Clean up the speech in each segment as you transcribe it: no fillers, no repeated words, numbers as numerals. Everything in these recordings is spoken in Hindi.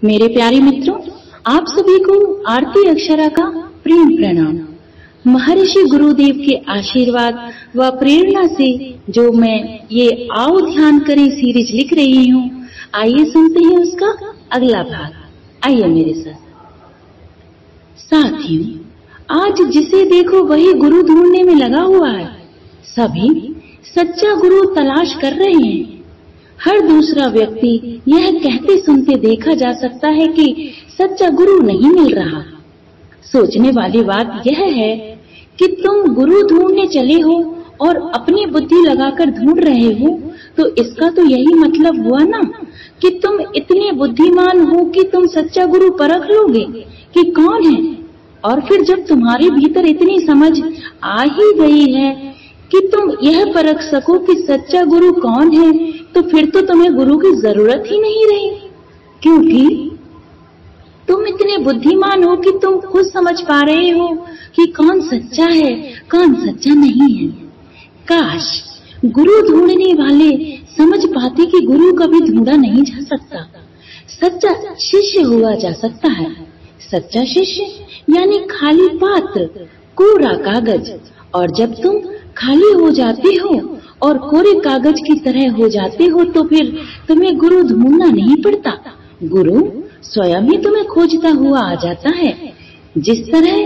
मेरे प्यारे मित्रों, आप सभी को आरती अक्षरा का प्रेम प्रणाम। महर्षि गुरुदेव के आशीर्वाद व प्रेरणा से जो मैं ये आओ ध्यान करें सीरीज लिख रही हूँ, आइए सुनते हैं उसका अगला भाग। आइए मेरे साथ। साथियों, आज जिसे देखो वही गुरु ढूंढने में लगा हुआ है। सभी सच्चा गुरु तलाश कर रहे हैं। हर दूसरा व्यक्ति यह कहते सुनते देखा जा सकता है कि सच्चा गुरु नहीं मिल रहा। सोचने वाली बात यह है कि तुम गुरु ढूंढने चले हो और अपनी बुद्धि लगाकर ढूंढ रहे हो, तो इसका तो यही मतलब हुआ ना कि तुम इतने बुद्धिमान हो कि तुम सच्चा गुरु परख लोगे कि कौन है। और फिर जब तुम्हारे भीतर इतनी समझ आ ही गई है कि तुम यह परख सको कि सच्चा गुरु कौन है, तो फिर तो तुम्हें गुरु की जरूरत ही नहीं रही, क्योंकि तुम इतने बुद्धिमान हो कि तुम खुद समझ पा रहे हो कि कौन सच्चा है, कौन सच्चा नहीं है। काश गुरु ढूंढने वाले समझ पाते कि गुरु कभी ढूंढा नहीं जा सकता, सच्चा शिष्य हुआ जा सकता है। सच्चा शिष्य यानी खाली पात्र, कोरा कागज। और जब तुम खाली हो जाते हो और कोरे कागज की तरह हो जाते हो, तो फिर तुम्हें गुरु ढूंढना नहीं पड़ता। गुरु स्वयं ही तुम्हें खोजता हुआ आ जाता है। जिस तरह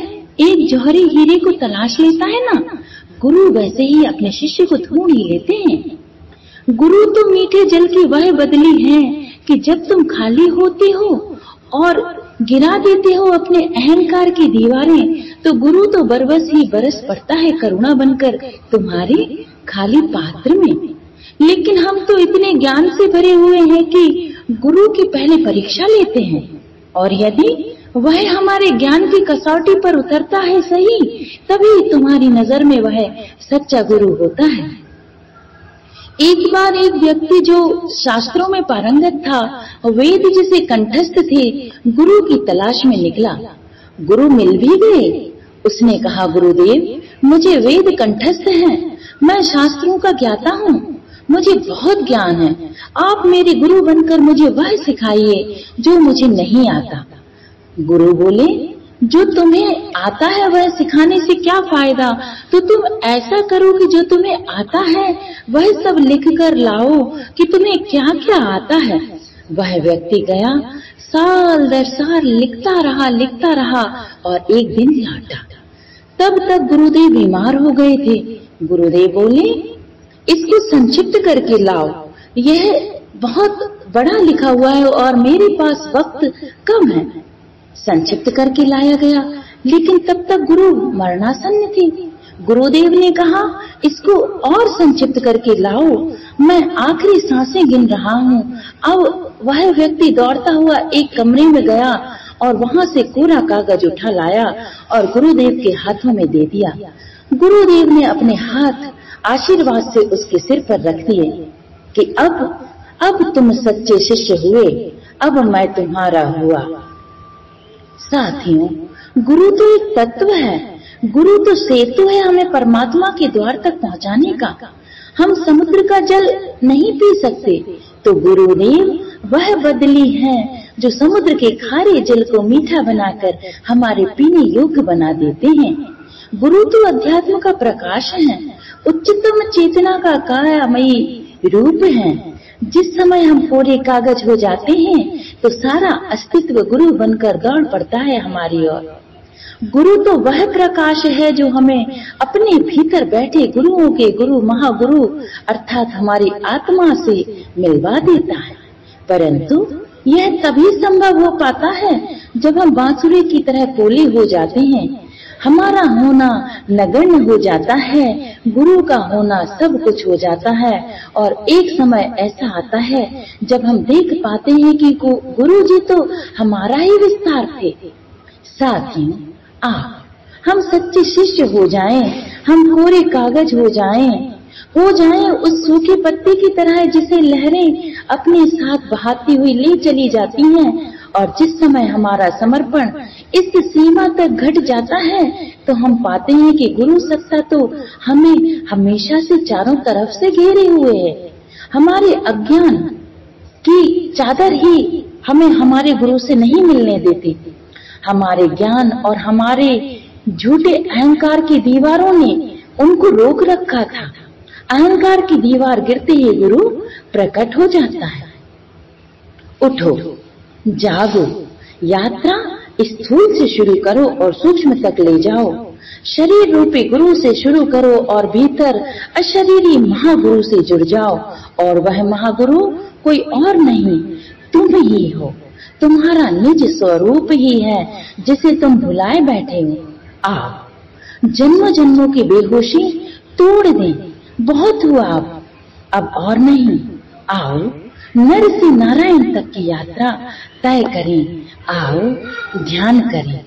एक जौहरी हीरे को तलाश लेता है ना, गुरु वैसे ही अपने शिष्य को ढूंढ ही लेते हैं। गुरु तो मीठे जल की वह बदली है कि जब तुम खाली होते हो और गिरा देते हो अपने अहंकार की दीवारें, तो गुरु तो बरबस ही बरस पड़ता है करुणा बनकर तुम्हारे खाली पात्र में। लेकिन हम तो इतने ज्ञान से भरे हुए हैं कि गुरु की पहले परीक्षा लेते हैं, और यदि वह हमारे ज्ञान की कसौटी पर उतरता है सही, तभी तुम्हारी नजर में वह सच्चा गुरु होता है। एक बार एक व्यक्ति जो शास्त्रों में पारंगत था, वेद जिसे कंठस्थ थे, गुरु की तलाश में निकला। गुरु मिल भी गए। उसने कहा, गुरुदेव, मुझे वेद कंठस्थ हैं, मैं शास्त्रों का ज्ञाता हूँ, मुझे बहुत ज्ञान है, आप मेरे गुरु बनकर मुझे वह सिखाइए जो मुझे नहीं आता। गुरु बोले, जो तुम्हें आता है वह सिखाने से क्या फायदा, तो तुम ऐसा करो कि जो तुम्हें आता है वह सब लिख कर लाओ कि तुम्हें क्या क्या आता है। वह व्यक्ति गया, साल दर साल लिखता रहा और एक दिन लौटा। तब तक गुरुदेव बीमार हो गए थे। गुरुदेव बोले, इसको संक्षिप्त करके लाओ, यह बहुत बड़ा लिखा हुआ है और मेरे पास वक्त कम है। संक्षिप्त करके लाया गया, लेकिन तब तक गुरु मरणासन्न थे। गुरुदेव ने कहा, इसको और संक्षिप्त करके लाओ, मैं आखिरी सांसें गिन रहा हूँ। अब वह व्यक्ति दौड़ता हुआ एक कमरे में गया और वहां से कोरा कागज उठा लाया और गुरुदेव के हाथों में दे दिया। गुरुदेव ने अपने हाथ आशीर्वाद से उसके सिर पर रख दिए कि अब तुम सच्चे शिष्य हुए, अब मैं तुम्हारा हुआ। साथियों, गुरु तो एक तत्व है, गुरु तो सेतु है हमें परमात्मा के द्वार तक पहुंचाने का। हम समुद्र का जल नहीं पी सकते, तो गुरुदेव वह बदली है जो समुद्र के खारे जल को मीठा बनाकर हमारे पीने योग्य बना देते हैं। गुरु तो अध्यात्म का प्रकाश है, उच्चतम चेतना का कायामयी रूप है। जिस समय हम कोरे कागज हो जाते हैं, तो सारा अस्तित्व गुरु बनकर दौड़ पड़ता है हमारी ओर। गुरु तो वह प्रकाश है जो हमें अपने भीतर बैठे गुरुओं के गुरु महागुरु अर्थात हमारी आत्मा से मिलवा देता है। परंतु यह तभी संभव हो पाता है जब हम बांसुरी की तरह पोले हो जाते हैं। हमारा होना नगण्य हो जाता है, गुरु का होना सब कुछ हो जाता है। और एक समय ऐसा आता है जब हम देख पाते हैं कि गुरु जी तो हमारा ही विस्तार थे। साथियों, हम सच्चे शिष्य हो जाएं, हम कोरे कागज हो जाएं उस सूखे पत्ते की तरह जिसे लहरें अपने साथ बहाती हुई ले चली जाती हैं। और जिस समय हमारा समर्पण इस सीमा तक घट जाता है, तो हम पाते हैं कि गुरु सत्ता तो हमें हमेशा से चारों तरफ से घेरे हुए है। हमारे अज्ञान की चादर ही हमें हमारे गुरु से नहीं मिलने देते। हमारे ज्ञान और हमारे झूठे अहंकार की दीवारों ने उनको रोक रखा था। अहंकार की दीवार गिरते ही गुरु प्रकट हो जाता है। उठो, जागो, यात्रा स्थूल से शुरू करो और सूक्ष्म तक ले जाओ। शरीर रूपी गुरु से शुरू करो और भीतर अशरीरी महागुरु से जुड़ जाओ। और वह महागुरु कोई और नहीं, तुम ही हो। तुम्हारा निज स्वरूप ही है जिसे तुम भुलाए बैठे हो। आओ, जन्मों जन्मों की बेहोशी तोड़ दें। बहुत हुआ अब और नहीं। आओ, नर से नारायण तक की यात्रा तय करें। आओ, ध्यान करें।